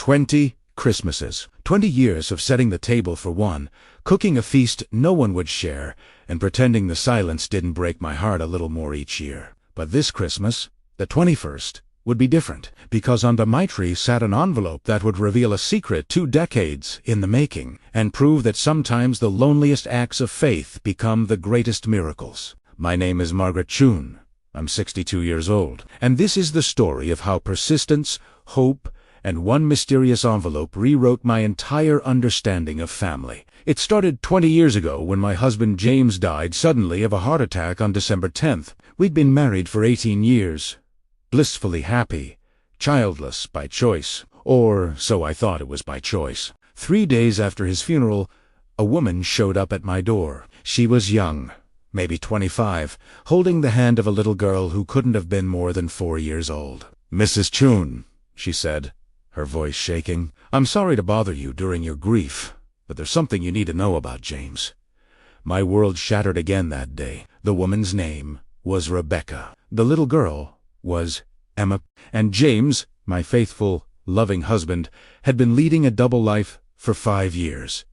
20 Christmases. 20 years of setting the table for one, cooking a feast no one would share, and pretending the silence didn't break my heart a little more each year. But this Christmas, the 21st, would be different, because under my tree sat an envelope that would reveal a secret 2 decades in the making, and prove that sometimes the loneliest acts of faith become the greatest miracles. My name is Margaret Chen. I'm 62 years old, and this is the story of how persistence, hope, and one mysterious envelope rewrote my entire understanding of family. It started 20 years ago when my husband James died suddenly of a heart attack on December 10th. We'd been married for 18 years, blissfully happy, childless by choice, or so I thought it was by choice. 3 days after his funeral, a woman showed up at my door. She was young, maybe 25, holding the hand of a little girl who couldn't have been more than 4 years old. "Mrs. Chen," she said, her voice shaking, "I'm sorry to bother you during your grief, but there's something you need to know about James." My world shattered again that day. The woman's name was Rebecca. The little girl was Emma. And James, my faithful, loving husband, had been leading a double life for 5 years.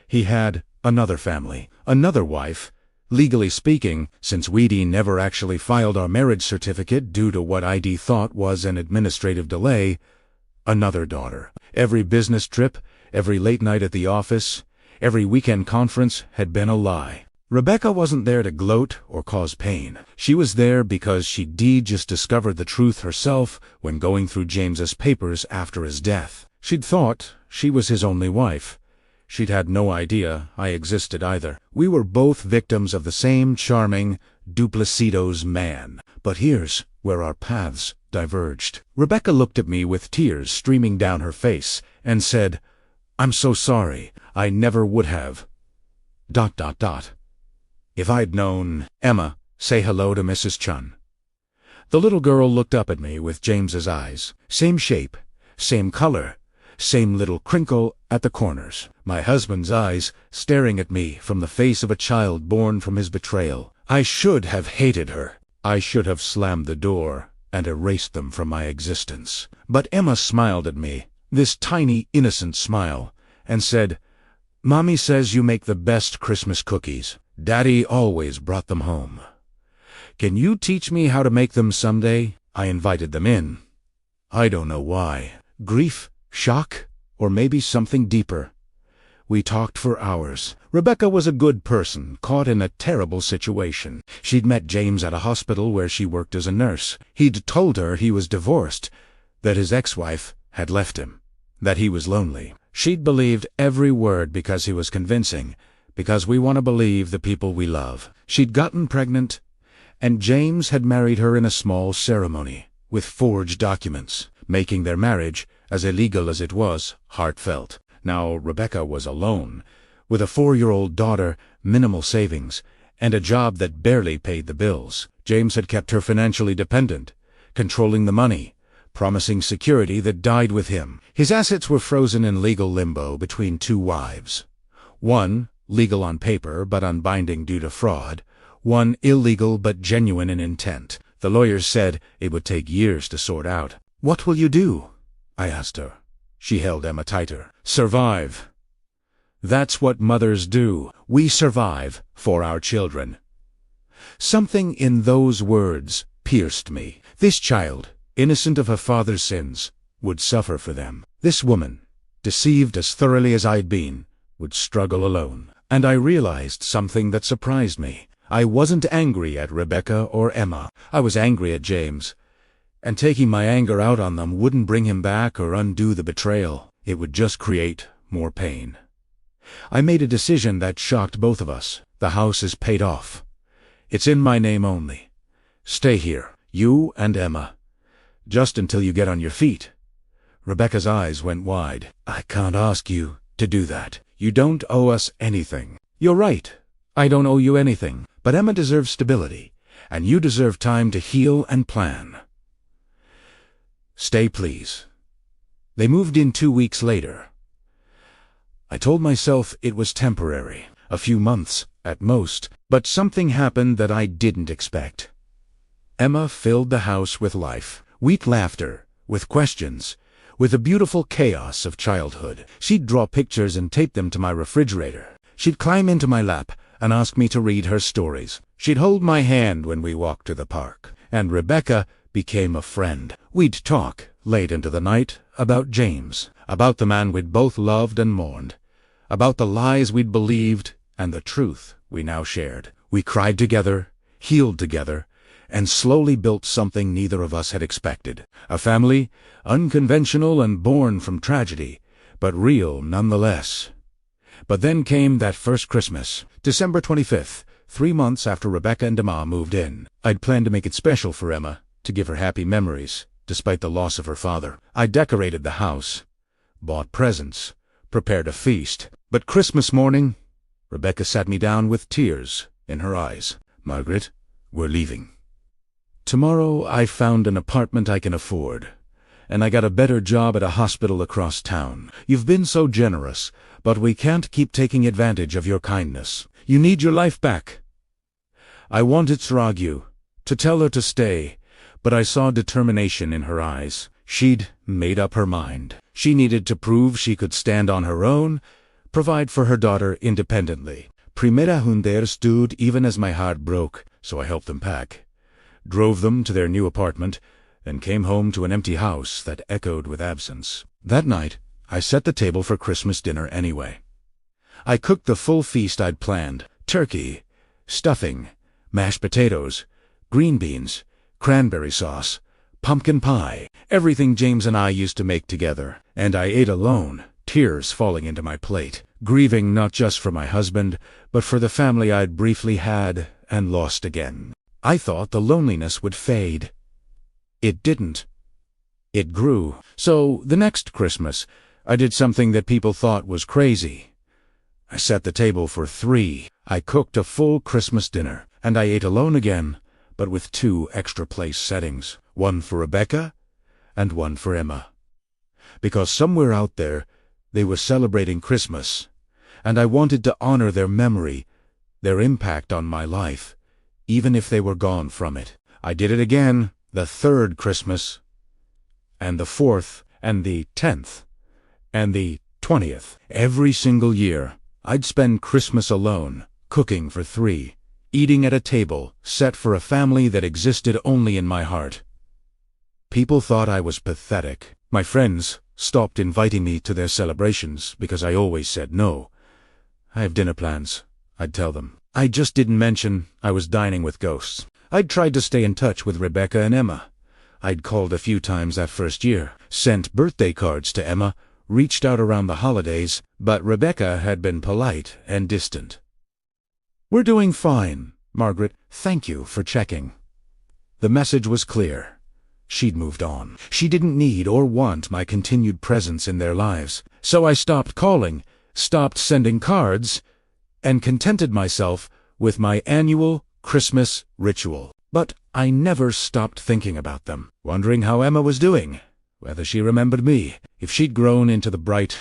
He had another family, another wife. Legally speaking, since we'd never actually filed our marriage certificate due to what ID thought was an administrative delay, another daughter. Every business trip, every late night at the office, every weekend conference had been a lie. Rebecca wasn't there to gloat or cause pain. She was there because she'd just discovered the truth herself when going through James's papers after his death. She'd thought she was his only wife. She'd had no idea I existed either. We were both victims of the same charming, duplicitous man. But here's where our paths diverged. Rebecca looked at me with tears streaming down her face and said, "I'm so sorry. I never would have. ... If I'd known." "Emma, say hello to Mrs. Chen." The little girl looked up at me with James's eyes. Same shape, same color, same little crinkle at the corners. My husband's eyes staring at me from the face of a child born from his betrayal. I should have hated her. I should have slammed the door and erased them from my existence. But Emma smiled at me, this tiny, innocent smile, and said, "Mommy says you make the best Christmas cookies. Daddy always brought them home. Can you teach me how to make them someday?" I invited them in. I don't know why. Grief, shock, or maybe something deeper. We talked for hours. Rebecca was a good person, caught in a terrible situation. She'd met James at a hospital where she worked as a nurse. He'd told her he was divorced, that his ex-wife had left him, that he was lonely. She'd believed every word because he was convincing, because we want to believe the people we love. She'd gotten pregnant, and James had married her in a small ceremony, with forged documents, making their marriage, as illegal as it was, heartfelt. Now Rebecca was alone, with a 4-year-old daughter, minimal savings, and a job that barely paid the bills. James had kept her financially dependent, controlling the money, promising security that died with him. His assets were frozen in legal limbo between 2 wives. One, legal on paper but unbinding due to fraud. One, illegal but genuine in intent. The lawyers said it would take years to sort out. "What will you do?" I asked her. She held Emma tighter. "Survive. That's what mothers do. We survive for our children." Something in those words pierced me. This child, innocent of her father's sins, would suffer for them. This woman, deceived as thoroughly as I'd been, would struggle alone. And I realized something that surprised me. I wasn't angry at Rebecca or Emma. I was angry at James. And taking my anger out on them wouldn't bring him back or undo the betrayal. It would just create more pain. I made a decision that shocked both of us. The house is paid off. It's in my name only. Stay here, you and Emma, just until you get on your feet. Rebecca's eyes went wide. "I can't ask you to do that. You don't owe us anything." "You're right. I don't owe you anything. But Emma deserves stability, and you deserve time to heal and plan. Stay, please." They moved in 2 weeks later. I told myself it was temporary, a few months at most, but something happened that I didn't expect. Emma filled the house with life, with laughter, with questions, with a beautiful chaos of childhood. She'd draw pictures and tape them to my refrigerator. She'd climb into my lap and ask me to read her stories. She'd hold my hand when we walked to the park. And Rebecca became a friend. We'd talk late into the night about James, about the man we'd both loved and mourned, about the lies we'd believed and the truth we now shared. We cried together, healed together, and slowly built something neither of us had expected. A family, unconventional and born from tragedy, but real nonetheless. But then came that first Christmas, December 25th, 3 months after Rebecca and Emma moved in. I'd planned to make it special for Emma, to give her happy memories, despite the loss of her father. I decorated the house, bought presents, prepared a feast. But Christmas morning, Rebecca sat me down with tears in her eyes. "Margaret, we're leaving. Tomorrow I found an apartment I can afford, and I got a better job at a hospital across town. You've been so generous, but we can't keep taking advantage of your kindness. You need your life back." I wanted to argue, to tell her to stay, but I saw determination in her eyes. She'd made up her mind. She needed to prove she could stand on her own, provide for her daughter independently. Primera Hunder stood even as my heart broke, so I helped them pack, drove them to their new apartment, and came home to an empty house that echoed with absence. That night, I set the table for Christmas dinner anyway. I cooked the full feast I'd planned: turkey, stuffing, mashed potatoes, green beans, cranberry sauce, pumpkin pie, everything James and I used to make together. And I ate alone, tears falling into my plate, grieving not just for my husband, but for the family I'd briefly had and lost again. I thought the loneliness would fade. It didn't. It grew. So the next Christmas, I did something that people thought was crazy. I set the table for 3. I cooked a full Christmas dinner, and I ate alone again, but with 2 extra place settings, one for Rebecca and one for Emma. Because somewhere out there, they were celebrating Christmas, and I wanted to honor their memory, their impact on my life, even if they were gone from it. I did it again, the 3rd Christmas, and the 4th, and the 10th, and the 20th. Every single year, I'd spend Christmas alone, cooking for 3, eating at a table set for a family that existed only in my heart. People thought I was pathetic. My friends stopped inviting me to their celebrations because I always said no. "I have dinner plans," I'd tell them. I just didn't mention I was dining with ghosts. I'd tried to stay in touch with Rebecca and Emma. I'd called a few times that first year, sent birthday cards to Emma, reached out around the holidays, but Rebecca had been polite and distant. "We're doing fine, Margaret. Thank you for checking." The message was clear. She'd moved on. She didn't need or want my continued presence in their lives. So I stopped calling, stopped sending cards, and contented myself with my annual Christmas ritual. But I never stopped thinking about them, wondering how Emma was doing, whether she remembered me, if she'd grown into the bright,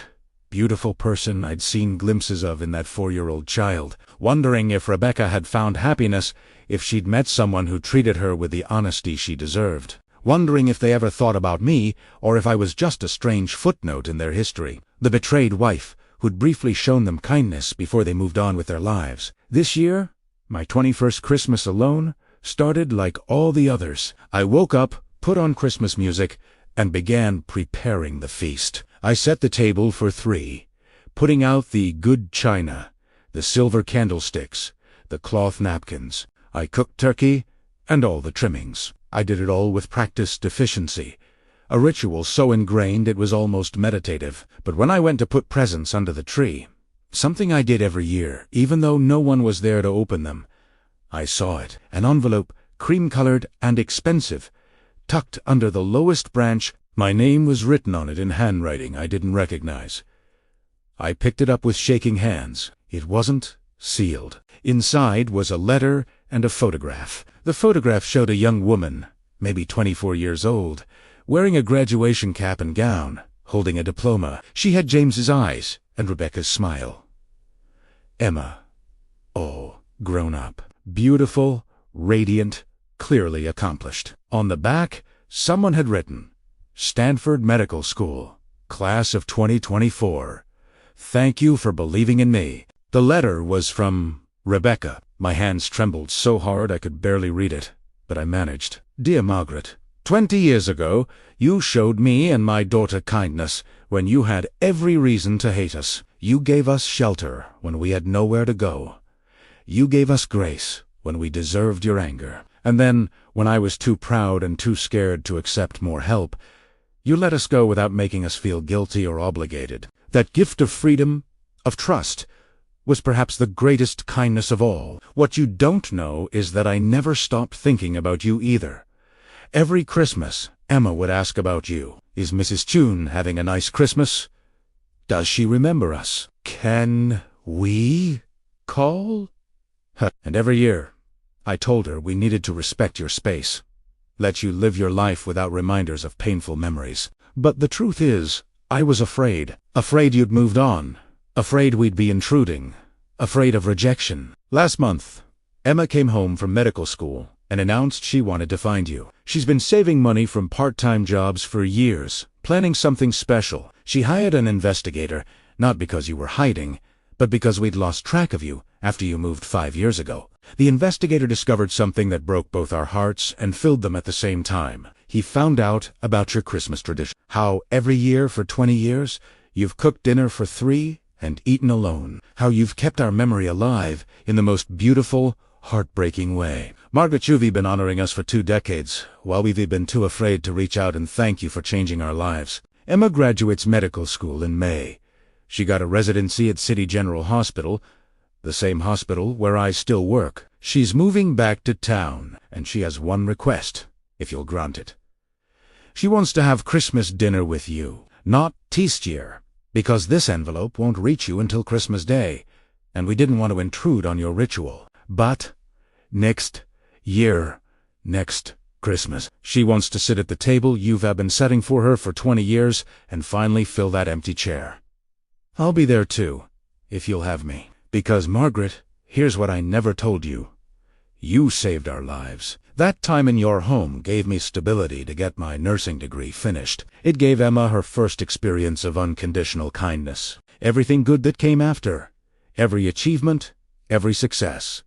beautiful person I'd seen glimpses of in that 4-year-old child, wondering if Rebecca had found happiness, if she'd met someone who treated her with the honesty she deserved, wondering if they ever thought about me, or if I was just a strange footnote in their history, the betrayed wife who'd briefly shown them kindness before they moved on with their lives. This year, my 21st Christmas alone started like all the others. I woke up, put on Christmas music, and began preparing the feast. I set the table for 3, putting out the good china, the silver candlesticks, the cloth napkins. I cooked turkey and all the trimmings. I did it all with practiced efficiency, a ritual so ingrained it was almost meditative. But when I went to put presents under the tree, something I did every year, even though no one was there to open them, I saw it. An envelope, cream-colored and expensive, tucked under the lowest branch. My name was written on it in handwriting I didn't recognize. I picked it up with shaking hands. It wasn't sealed. Inside was a letter and a photograph. The photograph showed a young woman, maybe 24 years old, wearing a graduation cap and gown, holding a diploma. She had James's eyes and Rebecca's smile. Emma, all grown up, beautiful, radiant, clearly accomplished. On the back, someone had written, Stanford Medical School, Class of 2024. Thank you for believing in me. The letter was from Rebecca. My hands trembled so hard I could barely read it, but I managed. Dear Margaret, 20 years ago, you showed me and my daughter kindness when you had every reason to hate us. You gave us shelter when we had nowhere to go. You gave us grace when we deserved your anger. And then, when I was too proud and too scared to accept more help, you let us go without making us feel guilty or obligated. That gift of freedom, of trust, was perhaps the greatest kindness of all. What you don't know is that I never stopped thinking about you either. Every Christmas, Emma would ask about you. Is Mrs. Chen having a nice Christmas? Does she remember us? Can we call? And every year, I told her we needed to respect your space, let you live your life without reminders of painful memories. But the truth is, I was afraid you'd moved on, afraid we'd be intruding, afraid of rejection. Last month, Emma came home from medical school and announced she wanted to find you. She's been saving money from part-time jobs for years, planning something special. She hired an investigator, not because you were hiding, but because we'd lost track of you after you moved 5 years ago. The investigator discovered something that broke both our hearts and filled them at the same time. He found out about your Christmas tradition. How every year for 20 years, you've cooked dinner for 3 and eaten alone. How you've kept our memory alive in the most beautiful, heartbreaking way. Margaret, you've been honoring us for 2 decades, while we've been too afraid to reach out and thank you for changing our lives. Emma graduates medical school in May. She got a residency at City General Hospital, the same hospital where I still work. She's moving back to town, and she has one request, if you'll grant it. She wants to have Christmas dinner with you, not this year, because this envelope won't reach you until Christmas Day, and we didn't want to intrude on your ritual. But next year, next Christmas, she wants to sit at the table you've been setting for her for 20 years and finally fill that empty chair. I'll be there too, if you'll have me. Because, Margaret, here's what I never told you. You saved our lives. That time in your home gave me stability to get my nursing degree finished. It gave Emma her first experience of unconditional kindness. Everything good that came after. Every achievement, every success.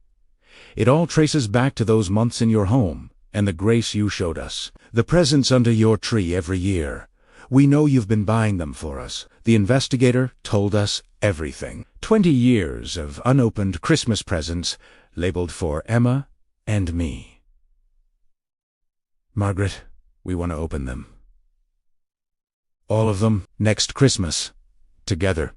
It all traces back to those months in your home and the grace you showed us. The presents under your tree every year. We know you've been buying them for us. The investigator told us everything. 20 years of unopened Christmas presents labeled for Emma and me. Margaret, we want to open them. All of them next Christmas. Together.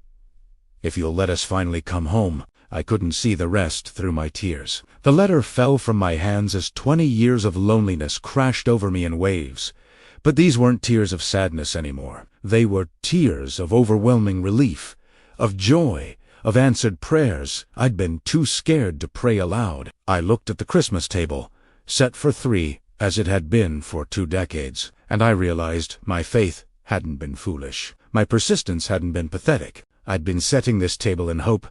If you'll let us finally come home. I couldn't see the rest through my tears. The letter fell from my hands as 20 years of loneliness crashed over me in waves. But these weren't tears of sadness anymore. They were tears of overwhelming relief, of joy, of answered prayers. I'd been too scared to pray aloud. I looked at the Christmas table, set for 3, as it had been for 2 decades, and I realized my faith hadn't been foolish. My persistence hadn't been pathetic. I'd been setting this table in hope,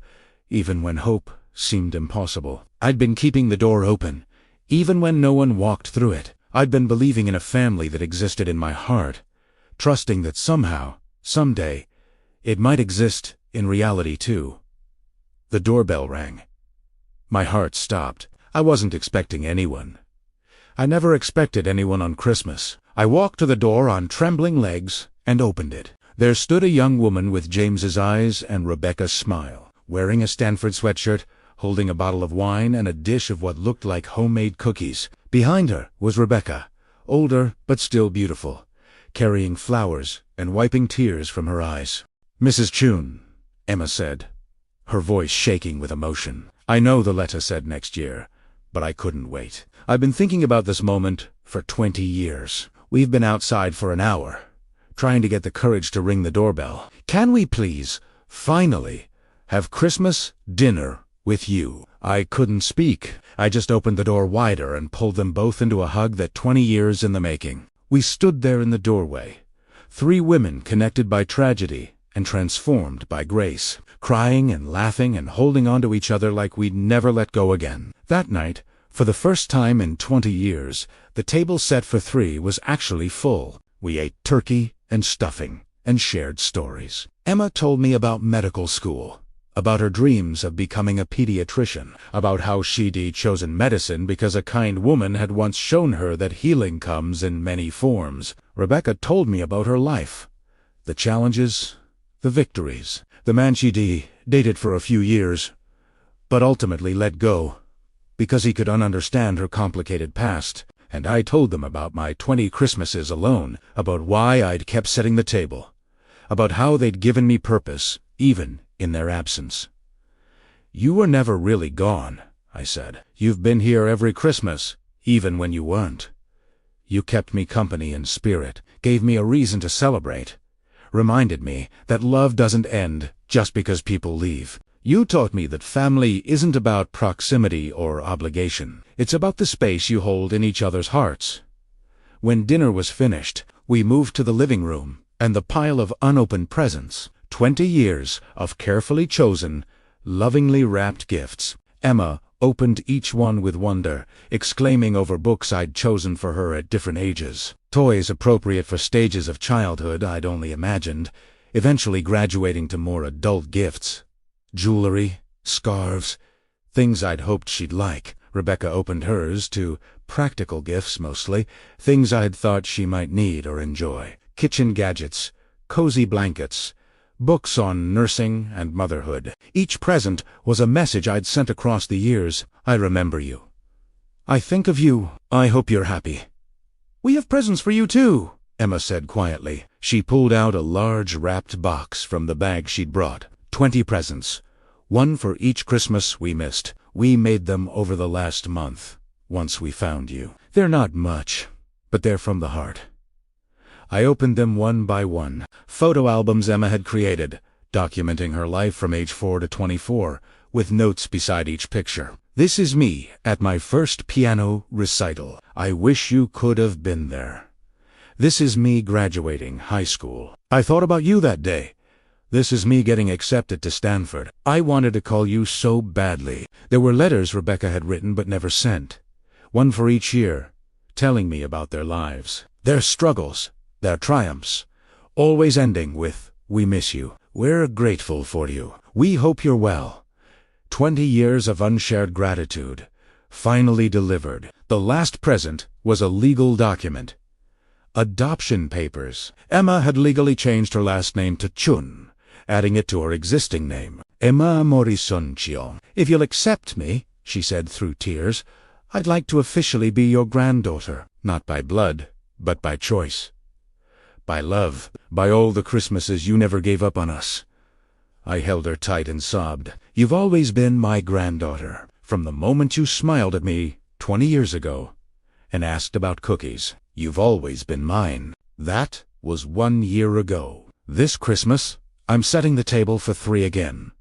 even when hope seemed impossible. I'd been keeping the door open, even when no one walked through it. I'd been believing in a family that existed in my heart, trusting that somehow, someday, it might exist in reality too. The doorbell rang. My heart stopped. I wasn't expecting anyone. I never expected anyone on Christmas. I walked to the door on trembling legs and opened it. There stood a young woman with James's eyes and Rebecca's smile, wearing a Stanford sweatshirt, holding a bottle of wine and a dish of what looked like homemade cookies. Behind her was Rebecca, older but still beautiful, carrying flowers and wiping tears from her eyes. Mrs. Chen, Emma said, her voice shaking with emotion. I know the letter said next year, but I couldn't wait. I've been thinking about this moment for 20 years. We've been outside for an hour, trying to get the courage to ring the doorbell. Can we please, finally, have Christmas dinner with you? I couldn't speak. I just opened the door wider and pulled them both into a hug that 20 years in the making. We stood there in the doorway, 3 women connected by tragedy and transformed by grace, crying and laughing and holding on to each other like we'd never let go again. That night, for the first time in 20 years, the table set for 3 was actually full. We ate turkey and stuffing and shared stories. Emma told me about medical school, about her dreams of becoming a pediatrician, about how she'd chosen medicine because a kind woman had once shown her that healing comes in many forms. Rebecca told me about her life, the challenges, the victories. The man she'd dated for a few years, but ultimately let go because he could understand her complicated past. And I told them about my 20 Christmases alone, about why I'd kept setting the table, about how they'd given me purpose, even in their absence. "You were never really gone," I said. "You've been here every Christmas, even when you weren't. You kept me company in spirit, gave me a reason to celebrate, reminded me that love doesn't end just because people leave. You taught me that family isn't about proximity or obligation. It's about the space you hold in each other's hearts." When dinner was finished, we moved to the living room, and the pile of unopened presents, 20 years of carefully chosen, lovingly wrapped gifts. Emma opened each one with wonder, exclaiming over books I'd chosen for her at different ages, toys appropriate for stages of childhood I'd only imagined, eventually graduating to more adult gifts. Jewelry, scarves, things I'd hoped she'd like. Rebecca opened hers to practical gifts mostly, things I'd thought she might need or enjoy. Kitchen gadgets, cozy blankets, books on nursing and motherhood. Each present was a message I'd sent across the years. "I remember you. I think of you. I hope you're happy." "We have presents for you too," Emma said quietly. She pulled out a large wrapped box from the bag she'd brought. 20 presents. One for each Christmas we missed. We made them over the last month, once we found you. They're not much, but they're from the heart. I opened them one by one. Photo albums Emma had created, documenting her life from age 4 to 24, with notes beside each picture. "This is me at my first piano recital. I wish you could have been there. This is me graduating high school. I thought about you that day. This is me getting accepted to Stanford. I wanted to call you so badly." There were letters Rebecca had written but never sent, one for each year, telling me about their lives, their struggles, their triumphs, always ending with, "We miss you. We're grateful for you. We hope you're well." 20 years of unshared gratitude, finally delivered. The last present was a legal document. Adoption papers. Emma had legally changed her last name to Chun, adding it to her existing name, Emma Morrison Chiong. "If you'll accept me," she said through tears, "I'd like to officially be your granddaughter, not by blood, but by choice. By love, by all the Christmases you never gave up on us." I held her tight and sobbed. "You've always been my granddaughter, from the moment you smiled at me 20 years ago and asked about cookies. You've always been mine." That was 1 year ago. This Christmas, I'm setting the table for 3 again.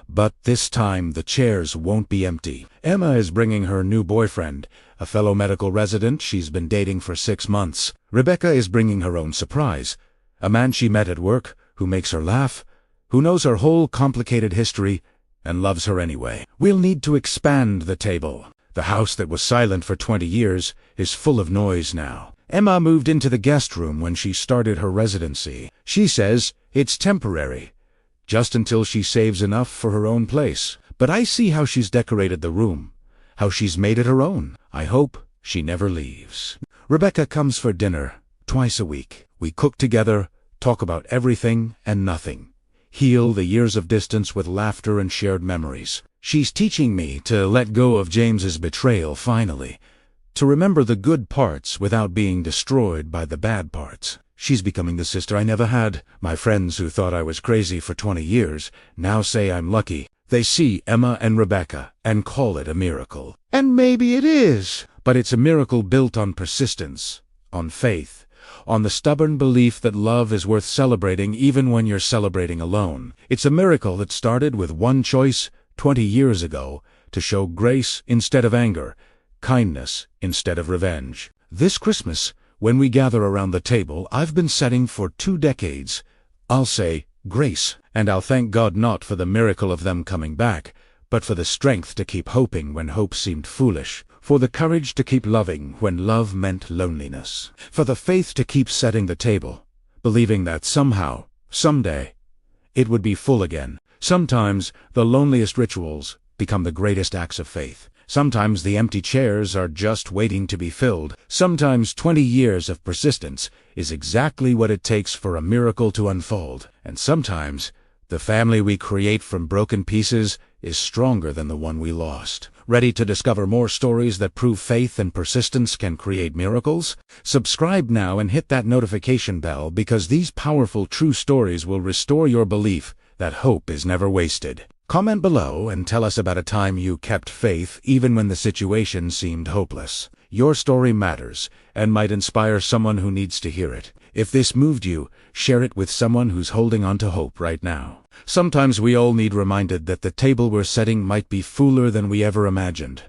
But this time the chairs won't be empty. Emma is bringing her new boyfriend, a fellow medical resident she's been dating for 6 months. Rebecca is bringing her own surprise, a man she met at work, who makes her laugh, who knows her whole complicated history and loves her anyway. We'll need to expand the table. The house that was silent for 20 years is full of noise now. Emma moved into the guest room when she started her residency. She says it's temporary, just until she saves enough for her own place. But I see how she's decorated the room, how she's made it her own. I hope she never leaves. Rebecca comes for dinner twice a week. We cook together, talk about everything and nothing, heal the years of distance with laughter and shared memories. She's teaching me to let go of James's betrayal finally, to remember the good parts without being destroyed by the bad parts. She's becoming the sister I never had. My friends who thought I was crazy for 20 years now say I'm lucky. They see Emma and Rebecca and call it a miracle. And maybe it is. But it's a miracle built on persistence, on faith, on the stubborn belief that love is worth celebrating even when you're celebrating alone. It's a miracle that started with one choice 20 years ago, to show grace instead of anger, kindness instead of revenge. This Christmas, when we gather around the table I've been setting for 2 decades, I'll say grace, and I'll thank God not for the miracle of them coming back, but for the strength to keep hoping when hope seemed foolish, For the courage to keep loving when love meant loneliness. For the faith to keep setting the table, believing that somehow, someday, it would be full again. Sometimes the loneliest rituals become the greatest acts of faith. Sometimes the empty chairs are just waiting to be filled. Sometimes 20 years of persistence is exactly what it takes for a miracle to unfold. And sometimes the family we create from broken pieces is stronger than the one we lost. Ready to discover more stories that prove faith and persistence can create miracles? Subscribe now and hit that notification bell, because these powerful true stories will restore your belief that hope is never wasted. Comment below and tell us about a time you kept faith even when the situation seemed hopeless. Your story matters and might inspire someone who needs to hear it. If this moved you, share it with someone who's holding on to hope right now. Sometimes we all need reminded that the table we're setting might be fuller than we ever imagined.